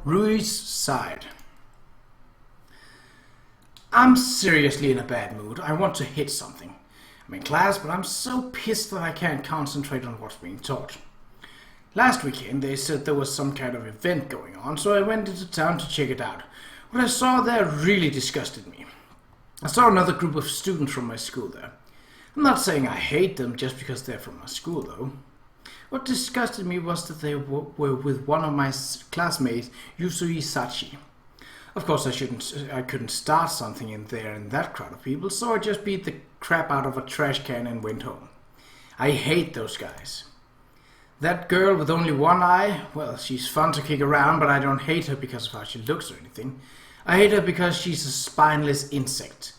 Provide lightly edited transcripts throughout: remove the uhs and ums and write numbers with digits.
Rui's sighed. I'm seriously in a bad mood. I want to hit something. I'm in class, but I'm so pissed that I can't concentrate on what's being taught. Last weekend they said there was some kind of event going on, so I went into town to check it out. What I saw there really disgusted me. I saw another group of students from my school there. I'm not saying I hate them just because they're from my school, though. What disgusted me was that they were with one of my classmates, Sachi. Of course, I couldn't start something in there in that crowd of people, so I just beat the crap out of a trash can and went home. I hate those guys. That girl with only one eye, well, she's fun to kick around, but I don't hate her because of how she looks or anything. I hate her because she's a spineless insect.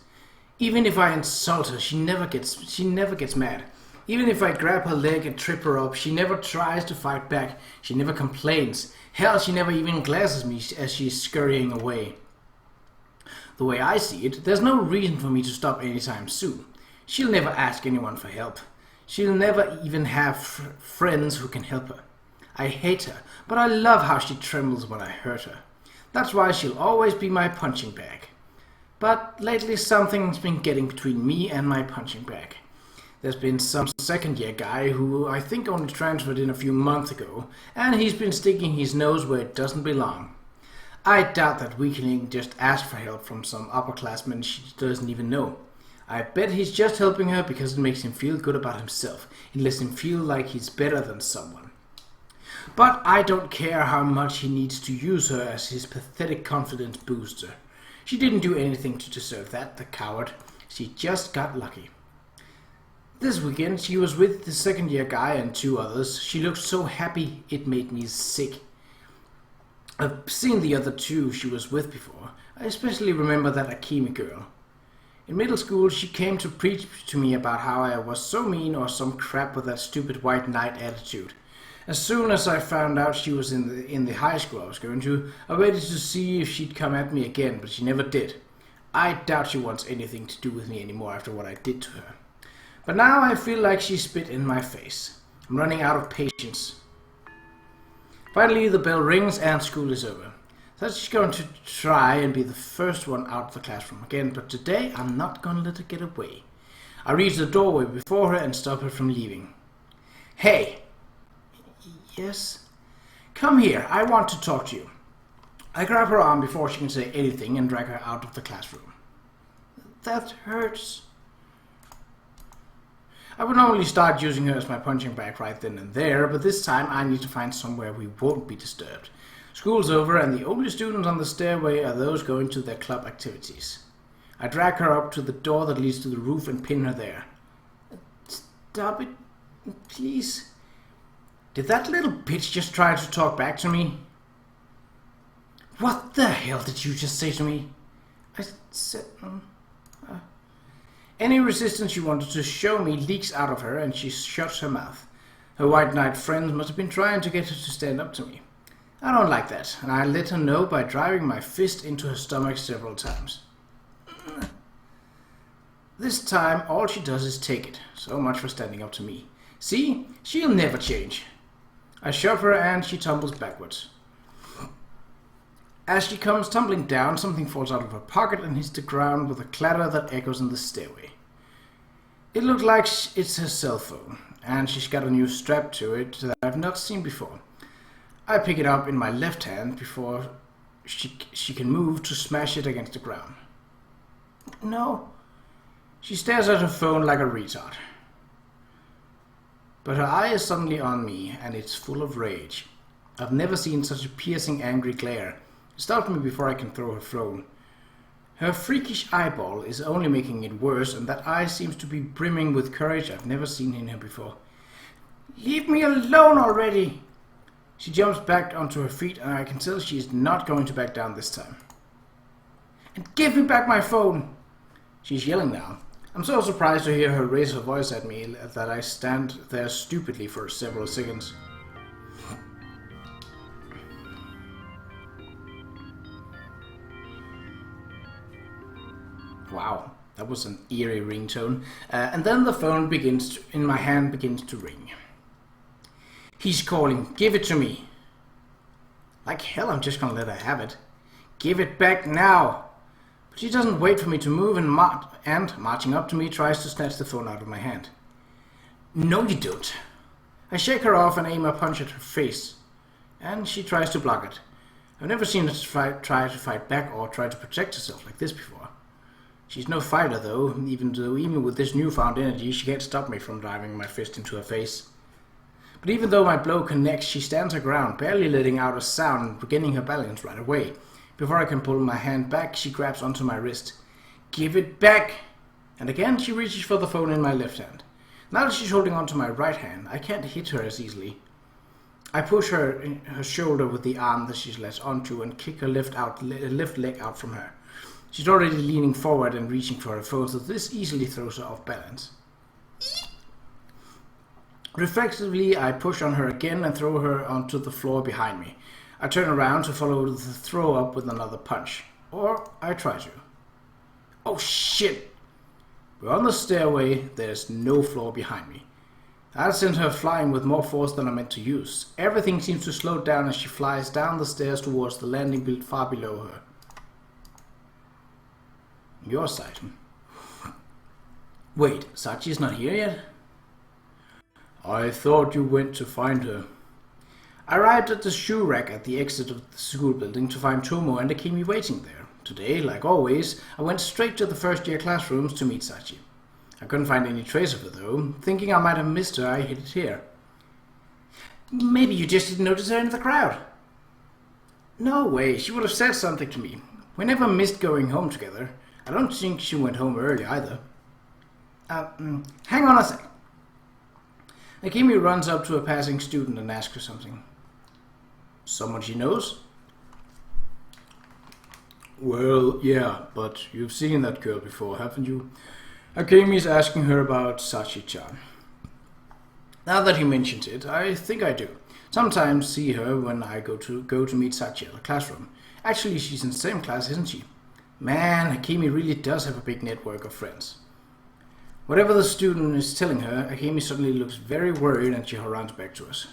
Even if I insult her, she never gets mad. Even if I grab her leg and trip her up, she never tries to fight back. She never complains. Hell, she never even glances me as she's scurrying away. The way I see it, there's no reason for me to stop anytime soon. She'll never ask anyone for help. She'll never even have friends who can help her. I hate her, but I love how she trembles when I hurt her. That's why she'll always be my punching bag. But lately something's been getting between me and my punching bag. There's been some second-year guy who I think only transferred in a few months ago, and he's been sticking his nose where it doesn't belong. I doubt that weakling just asked for help from some upperclassman she doesn't even know. I bet he's just helping her because it makes him feel good about himself. It lets him feel like he's better than someone. But I don't care how much he needs to use her as his pathetic confidence booster. She didn't do anything to deserve that, the coward. She just got lucky. This weekend she was with the second-year guy and two others. She looked so happy it made me sick. I've seen the other two she was with before. I especially remember that Akimi girl. In middle school she came to preach to me about how I was so mean or some crap with that stupid white knight attitude. As soon as I found out she was in the high school I was going to, I waited to see if she'd come at me again, but she never did. I doubt she wants anything to do with me anymore after what I did to her. But now I feel like she spit in my face. I'm running out of patience. Finally the bell rings and school is over. So she's going to try and be the first one out of the classroom again, but today I'm not going to let her get away. I reach the doorway before her and stop her from leaving. Hey! Yes? Come here, I want to talk to you. I grab her arm before she can say anything and drag her out of the classroom. That hurts. I would normally start using her as my punching bag right then and there, but this time I need to find somewhere we won't be disturbed. School's over and the only students on the stairway are those going to their club activities. I drag her up to the door that leads to the roof and pin her there. Stop it, please. Did that little bitch just try to talk back to me? What the hell did you just say to me? I said... Any resistance she wanted to show me leaks out of her and she shuts her mouth. Her white knight friends must have been trying to get her to stand up to me. I don't like that, and I let her know by driving my fist into her stomach several times. This time all she does is take it. So much for standing up to me. See? She'll never change. I shove her and she tumbles backwards. As she comes tumbling down, something falls out of her pocket and hits the ground with a clatter that echoes in the stairway. It looks like it's her cell phone, and she's got a new strap to it that I've not seen before. I pick it up in my left hand before she can move to smash it against the ground. No. She stares at her phone like a retard. But her eye is suddenly on me, and it's full of rage. I've never seen such a piercing, angry glare. It stopped me before I can throw her phone. Her freakish eyeball is only making it worse, and that eye seems to be brimming with courage I've never seen in her before. Leave me alone already! She jumps back onto her feet, and I can tell she is not going to back down this time. And give me back my phone! She's yelling now. I'm so surprised to hear her raise her voice at me that I stand there stupidly for several seconds. Wow, that was an eerie ringtone. And then the phone in my hand begins to ring. He's calling. Give it to me. Like hell, I'm just gonna let her have it. Give it back now! But she doesn't wait for me to move and marching up to me, tries to snatch the phone out of my hand. No, you don't. I shake her off and aim a punch at her face, and she tries to block it. I've never seen her try to fight back or try to protect herself like this before. She's no fighter though, even with this newfound energy, she can't stop me from driving my fist into her face. But even though my blow connects, she stands her ground, barely letting out a sound and regaining her balance right away. Before I can pull my hand back, she grabs onto my wrist. Give it back! And again, she reaches for the phone in my left hand. Now that she's holding onto my right hand, I can't hit her as easily. I push her shoulder with the arm that she's latched onto and kick her left leg out from her. She's already leaning forward and reaching for her phone, so this easily throws her off balance. Reflexively, I push on her again and throw her onto the floor behind me. I turn around to follow the throw up with another punch. Or I try to. Oh shit! We're on the stairway, there's no floor behind me. That sent her flying with more force than I meant to use. Everything seems to slow down as she flies down the stairs towards the landing built far below her. Your side. Wait, Sachi's not here yet? I thought you went to find her. I arrived at the shoe rack at the exit of the school building to find Tomo and Akemi waiting there. Today, like always, I went straight to the first-year classrooms to meet Sachi. I couldn't find any trace of her though. Thinking I might have missed her, I hid it here. Maybe you just didn't notice her in the crowd. No way, she would have said something to me. We never missed going home together. I don't think she went home early either. Hang on a sec. Akemi runs up to a passing student and asks her something. Someone she knows? Well, yeah, but you've seen that girl before, haven't you? Akemi's asking her about Sachi-chan. Now that he mentions it, I think I do. Sometimes see her when I go to meet Sachi at the classroom. Actually, she's in the same class, isn't she? Man, Akemi really does have a big network of friends. Whatever the student is telling her, Akemi suddenly looks very worried and she runs back to us.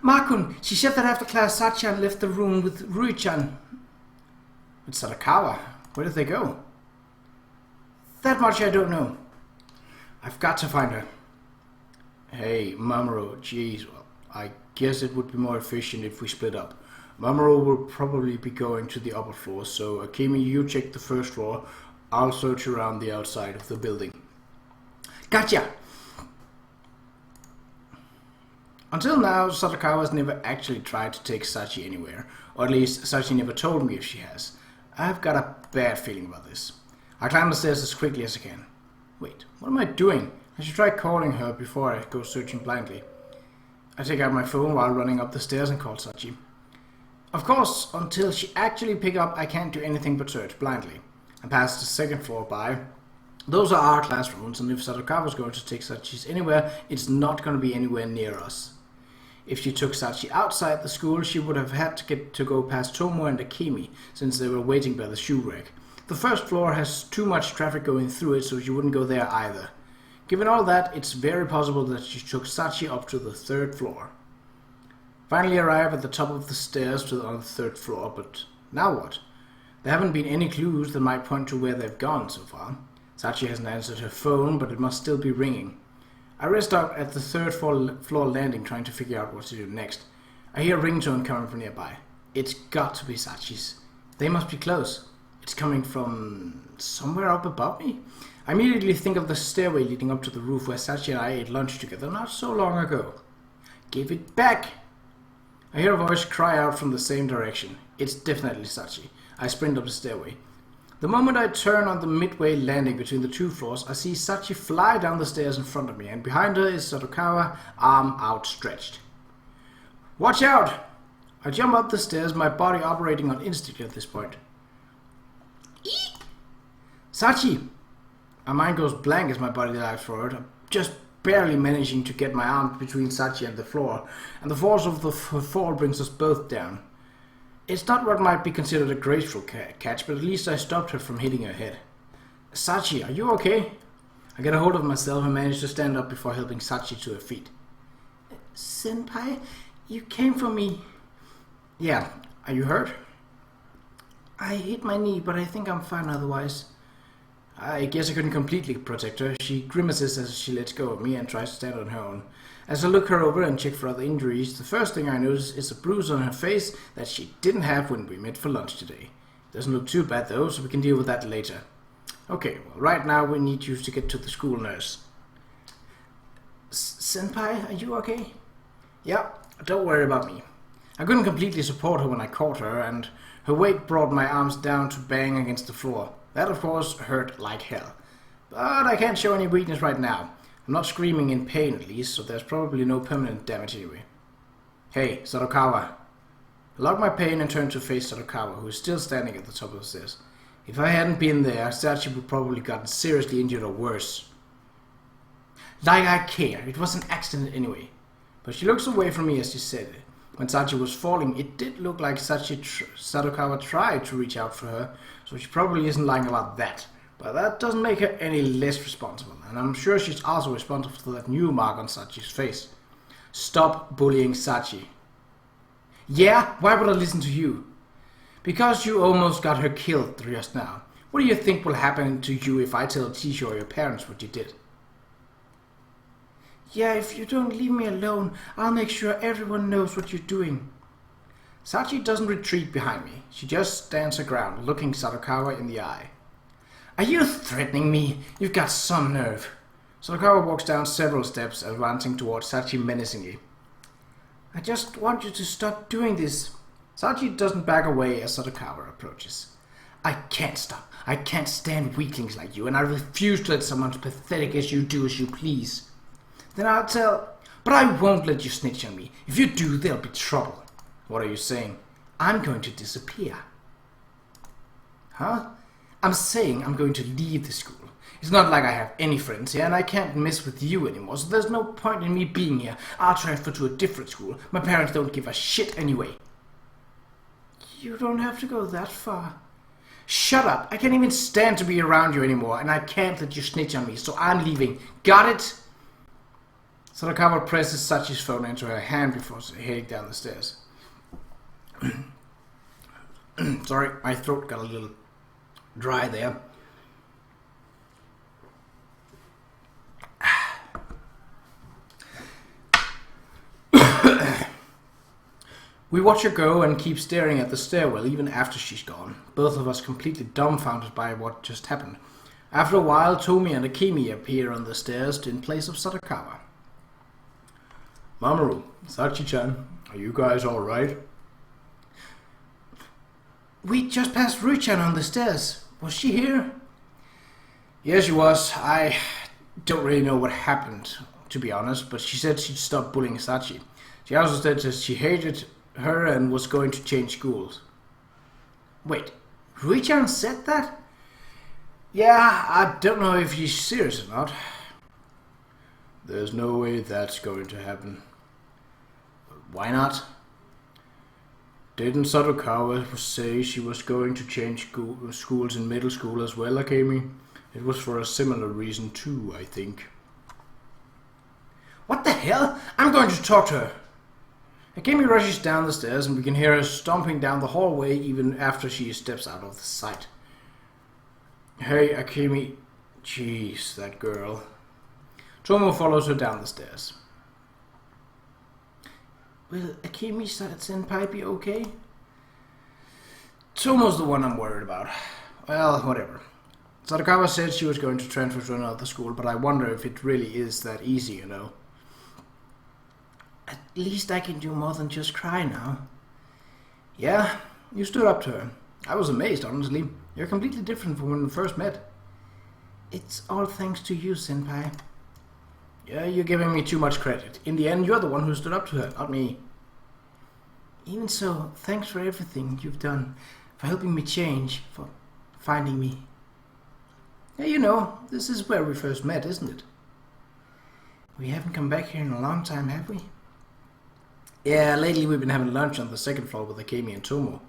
Makun, she said that after class Sachi-chan left the room with Rui-chan. With Sadokawa. Where did they go? That much I don't know. I've got to find her. Hey, Mamoru, geez, well, I guess it would be more efficient if we split up. Mamoru will probably be going to the upper floor, so Akemi, you check the first floor. I'll search around the outside of the building. Gotcha! Until now, Sadokawa's never actually tried to take Sachi anywhere, or at least Sachi never told me if she has. I've got a bad feeling about this. I climb the stairs as quickly as I can. Wait, what am I doing? I should try calling her before I go searching blindly. I take out my phone while running up the stairs and call Sachi. Of course, until she actually picks up, I can't do anything but search blindly. I pass the second floor by. Those are our classrooms, and if Sadokawa's going to take Sachi's anywhere, it's not going to be anywhere near us. If she took Sachi outside the school, she would have had to go past Tomo and Akemi, since they were waiting by the shoe rack. The first floor has too much traffic going through it, so she wouldn't go there either. Given all that, it's very possible that she took Sachi up to the third floor. Finally arrive at the top of the stairs on the third floor, but now what? There haven't been any clues that might point to where they've gone so far. Sachi hasn't answered her phone, but it must still be ringing. I rest out at the third floor landing trying to figure out what to do next. I hear a ringtone coming from nearby. It's got to be Sachi's. They must be close. It's coming from somewhere up above me. I immediately think of the stairway leading up to the roof where Sachi and I ate lunch together not so long ago. Give it back! I hear a voice cry out from the same direction. It's definitely Sachi. I sprint up the stairway. The moment I turn on the midway landing between the two floors, I see Sachi fly down the stairs in front of me, and behind her is Sadokawa, arm outstretched. Watch out! I jump up the stairs, my body operating on instinct at this point. Eek! Sachi! My mind goes blank as my body dives forward. I'm just barely managing to get my arm between Sachi and the floor, and the force of the fall brings us both down. It's not what might be considered a graceful catch, but at least I stopped her from hitting her head. Sachi, are you okay? I get a hold of myself and manage to stand up before helping Sachi to her feet. Senpai, you came for me. Yeah, are you hurt? I hit my knee, but I think I'm fine otherwise. I guess I couldn't completely protect her. She grimaces as she lets go of me and tries to stand on her own. As I look her over and check for other injuries, the first thing I notice is a bruise on her face that she didn't have when we met for lunch today. Doesn't look too bad though, so we can deal with that later. Okay, well, right now we need you to get to the school nurse. Senpai, are you okay? Yeah, don't worry about me. I couldn't completely support her when I caught her, and her weight brought my arms down to bang against the floor. That, of course, hurt like hell. But I can't show any weakness right now. I'm not screaming in pain, at least, so there's probably no permanent damage anyway. Hey, Sadokawa. I logged my pain and turned to face Sadokawa, who is still standing at the top of the stairs. If I hadn't been there, Sachi would probably gotten seriously injured or worse. Like I care. It was an accident anyway. But she looks away from me as she said it. When Sachi was falling, it did look like Sadokawa tried to reach out for her, so she probably isn't lying about that. But that doesn't make her any less responsible, and I'm sure she's also responsible for that new mark on Sachi's face. Stop bullying Sachi. Yeah, why would I listen to you? Because you almost got her killed just now. What do you think will happen to you if I tell Tisha or your parents what you did? Yeah, if you don't leave me alone, I'll make sure everyone knows what you're doing. Sachi doesn't retreat behind me. She just stands her ground, looking Sadokawa in the eye. Are you threatening me? You've got some nerve. Sadokawa walks down several steps, advancing towards Sachi menacingly. I just want you to stop doing this. Sachi doesn't back away as Sadokawa approaches. I can't stop. I can't stand weaklings like you, and I refuse to let someone as pathetic as you do as you please. Then I'll tell... But I won't let you snitch on me. If you do, there'll be trouble. What are you saying? I'm going to disappear. Huh? I'm saying I'm going to leave the school. It's not like I have any friends here, and I can't mess with you anymore, so there's no point in me being here. I'll transfer to a different school. My parents don't give a shit anyway. You don't have to go that far. Shut up. I can't even stand to be around you anymore, and I can't let you snitch on me, so I'm leaving. Got it? Sadokawa presses Sachi's phone into her hand before heading down the stairs. Sorry, my throat got a little dry there. We watch her go and keep staring at the stairwell even after she's gone, both of us completely dumbfounded by what just happened. After a while, Tomi and Akemi appear on the stairs in place of Sadokawa. Mamoru, Sachi-chan, are you guys alright? We just passed Rui-chan on the stairs. Was she here? Yes, she was. I don't really know what happened, to be honest, but she said she'd stop bullying Sachi. She also said that she hated her and was going to change schools. Wait, Rui-chan said that? Yeah, I don't know if she's serious or not. There's no way that's going to happen. Why not? Didn't Sadokawa say she was going to change schools in middle school as well, Akemi? It was for a similar reason too, I think. What the hell? I'm going to talk to her. Akemi rushes down the stairs and we can hear her stomping down the hallway even after she steps out of the sight. Hey, Akemi. Jeez, that girl. Tomo follows her down the stairs. Will Akemi-senpai be okay? Tomo's the one I'm worried about. Well, whatever. Sadokawa said she was going to transfer to another school, but I wonder if it really is that easy, you know. At least I can do more than just cry now. Yeah, you stood up to her. I was amazed, honestly. You're completely different from when we first met. It's all thanks to you, senpai. Yeah, you're giving me too much credit. In the end, you're the one who stood up to her, not me. Even so, thanks for everything you've done. For helping me change. For finding me. Yeah, you know, this is where we first met, isn't it? We haven't come back here in a long time, have we? Yeah, lately we've been having lunch on the second floor with Akemi and Tomo.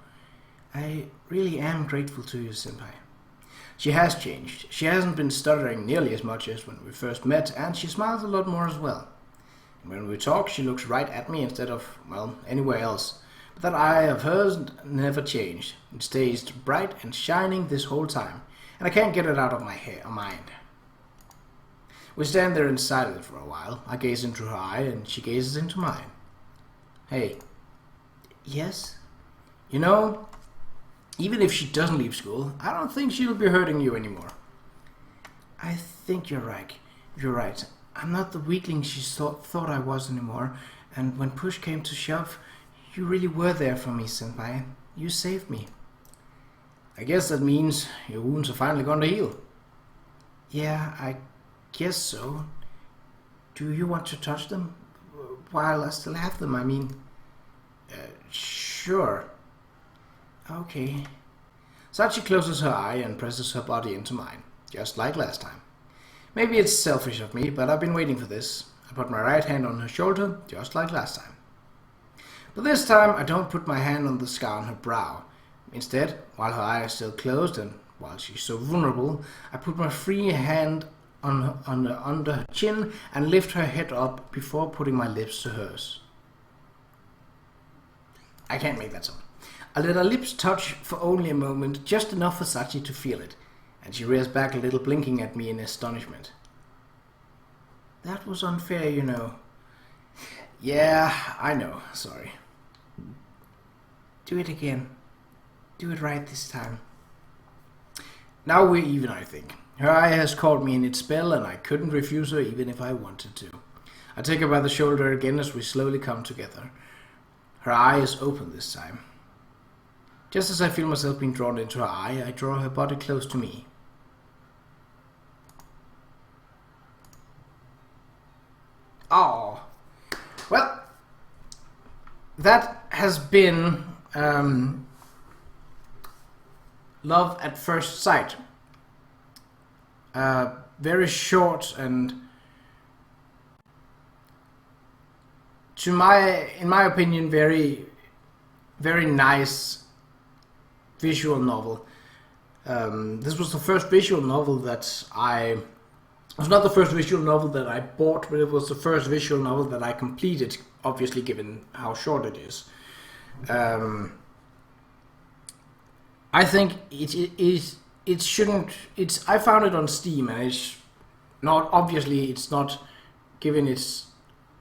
I really am grateful to you, senpai. She has changed. She hasn't been stuttering nearly as much as when we first met, and she smiles a lot more as well. When we talk, she looks right at me instead of, well, anywhere else. But that eye of hers never changed. It stays bright and shining this whole time, and I can't get it out of my mind. We stand there in silence for a while. I gaze into her eye, and she gazes into mine. Hey. Yes? You know, even if she doesn't leave school, I don't think she'll be hurting you anymore. I think you're right. You're right. I'm not the weakling she thought I was anymore, and when push came to shove, you really were there for me, Senpai. You saved me. I guess that means your wounds are finally going to heal. Yeah, I guess so. Do you want to touch them? While I still have them, I mean. Sure. Okay. Sachi closes her eye and presses her body into mine, just like last time. Maybe it's selfish of me, but I've been waiting for this. I put my right hand on her shoulder, just like last time. But this time, I don't put my hand on the scar on her brow. Instead, while her eye is still closed and while she's so vulnerable, I put my free hand under her chin and lift her head up before putting my lips to hers. I can't make that sound. I let her lips touch for only a moment, just enough for Sachi to feel it, and she rears back a little, blinking at me in astonishment. That was unfair, you know. Yeah, I know, sorry. Do it again. Do it right this time. Now we're even, I think. Her eye has caught me in its spell, and I couldn't refuse her even if I wanted to. I take her by the shoulder again as we slowly come together. Her eye is open this time. Just as I feel myself being drawn into her eye, I draw her body close to me. Oh, well, that has been love at first sight. Very short and, in my opinion, very, very nice visual novel. This was the first visual novel that it was not the first visual novel that I bought, but it was the first visual novel that I completed, obviously given how short it is. I think it shouldn't, I found it on Steam, and it's not, obviously it's not, given its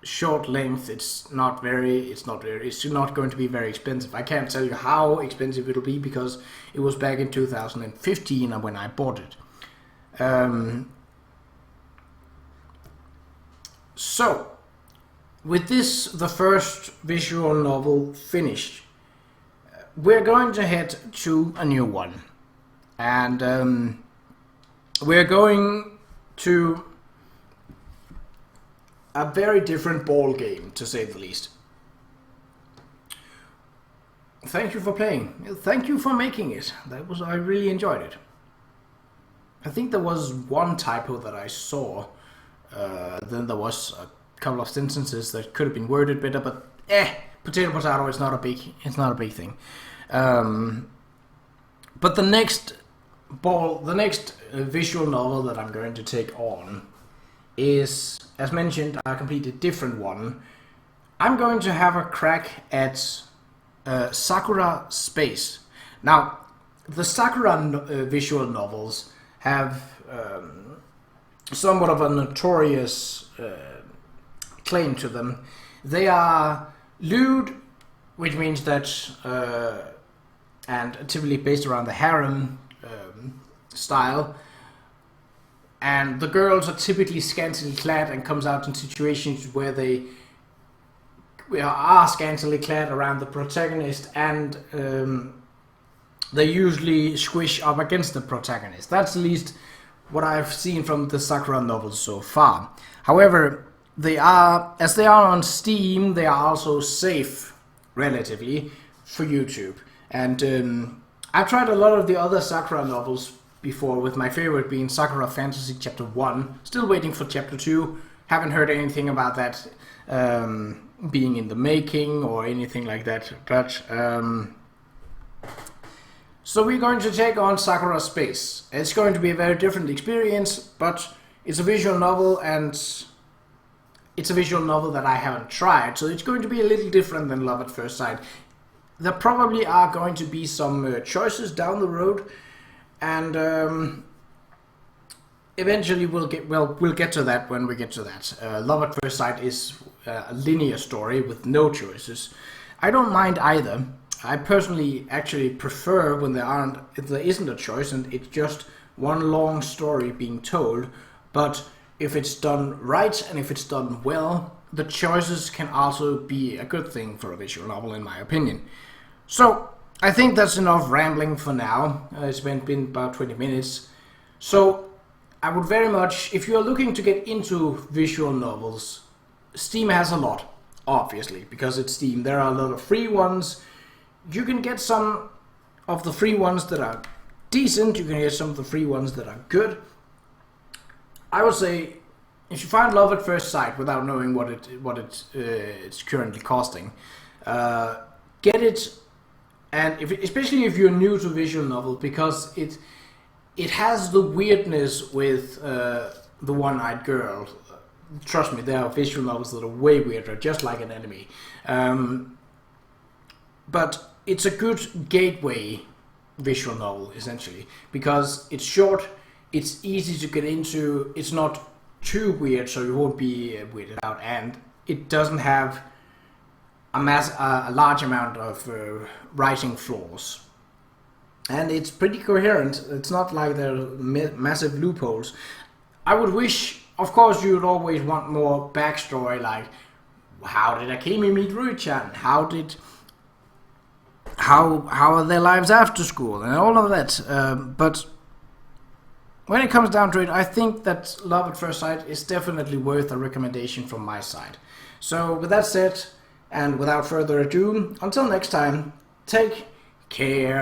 short length, it's not going to be very expensive. I can't tell you how expensive it'll be because it was back in 2015 when I bought it. So, with this, the first visual novel finished, we're going to head to a new one. And we're going to a very different ball game, to say the least. Thank you for playing. Thank you for making it. I really enjoyed it. I think there was one typo that I saw. Then there was a couple of sentences that could have been worded better, but potato, it's not a big thing. But the next visual novel that I'm going to take on is, as mentioned, a completely different one. I'm going to have a crack at Sakura Space. Now, the Sakura visual novels have somewhat of a notorious claim to them. They are lewd, which means that, and typically based around the harem style, and the girls are typically scantily clad and comes out in situations where they are scantily clad around the protagonist, and they usually squish up against the protagonist. That's at least what I've seen from the Sakura novels so far. However, as they are on Steam, they are also safe, relatively, for YouTube. And I've tried a lot of the other Sakura novels before, with my favorite being Sakura Fantasy Chapter 1. Still waiting for Chapter 2. Haven't heard anything about that being in the making or anything like that. But so we're going to take on Sakura Space. It's going to be a very different experience, but it's a visual novel, and it's a visual novel that I haven't tried, so it's going to be a little different than Love at First Sight. There probably are going to be some choices down the road, and eventually we'll get to that when we get to that. Love at First Sight is a linear story with no choices. I don't mind either. I personally actually prefer when there isn't a choice and it's just one long story being told. But if it's done right and if it's done well, the choices can also be a good thing for a visual novel, in my opinion. So I think that's enough rambling for now. It's been about 20 minutes. So I would very much, if you're looking to get into visual novels, Steam has a lot, obviously, because it's Steam. There are a lot of free ones. You can get some of the free ones that are decent. You can get some of the free ones that are good. I would say, if you find Love at First Sight without knowing what it's currently costing, get it. And especially if you're new to visual novel, because it has the weirdness with the One-Eyed Girl. Trust me, there are visual novels that are way weirder, just like an anime. But it's a good gateway visual novel, essentially, because it's short, it's easy to get into, it's not too weird, so you won't be weirded out, and it doesn't have a large amount of writing flaws. And it's pretty coherent. It's not like there are massive loopholes. I would wish, of course, you would always want more backstory, like how did Akemi meet Rui-chan? How are their lives after school and all of that. But when it comes down to it, I think that Love at First Sight is definitely worth a recommendation from my side. So with that said, and without further ado, until next time, take care.